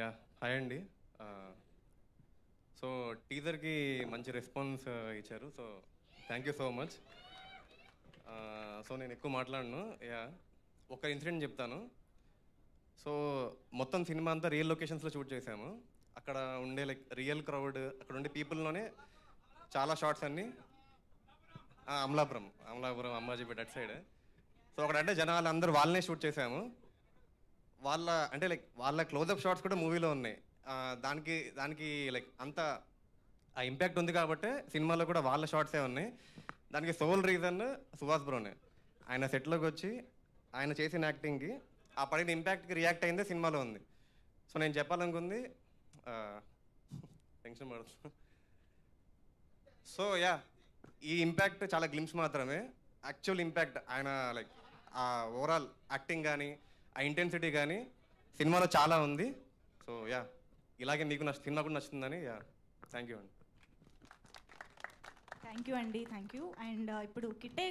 Yeah hi అండి. So టీజర్కి మంచి response ఇచ్చారు. So thank you so much. So నేను ఎక్కువ మాట్లాడను. యా ఒక ఇన్సిడెంట్ చెప్తాను. సో మొత్తం సినిమా అంతా రియల్ లొకేషన్స్లో షూట్ చేశాము. అక్కడ ఉండే లైక్ రియల్ క్రౌడ్, అక్కడ ఉండే పీపుల్లోనే చాలా షార్ట్స్ అన్నీ అమలాపురం అంబాజీపేట అటు సైడ్. సో అక్కడ అంటే జనాలు అందరూ వాళ్ళనే షూట్ చేశాము. వాళ్ళ అంటే లైక్ వాళ్ళ క్లోజప్ షాట్స్ కూడా మూవీలో ఉన్నాయి. దానికి దానికి లైక్ అంత ఆ ఇంపాక్ట్ ఉంది కాబట్టి సినిమాలో కూడా వాళ్ళ షార్ట్సే ఉన్నాయి. దానికి సోల్ రీజన్ సుహాస్ బ్రోనే. ఆయన సెట్లోకి వచ్చి ఆయన చేసిన యాక్టింగ్కి ఆ పడిన ఇంపాక్ట్కి రియాక్ట్ అయిందే సినిమాలో ఉంది. సో నేను చెప్పాలనుకుంది టెన్షన్ పడుతుంది. సో యా ఈ ఇంపాక్ట్ చాలా గ్లిమ్స్ మాత్రమే. యాక్చువల్ ఇంపాక్ట్ ఆయన లైక్ ఆ ఓవరాల్ యాక్టింగ్ కానీ ఆ ఇంటెన్సిటీ కానీ సినిమాలో చాలా ఉంది. సో యా ఇలాగే మీకు సినిమా కూడా నచ్చుతుందని యా థ్యాంక్ యూ అండి. థ్యాంక్ యూ అండి, థ్యాంక్ యూ. అండ్ ఇప్పుడు కిట్టే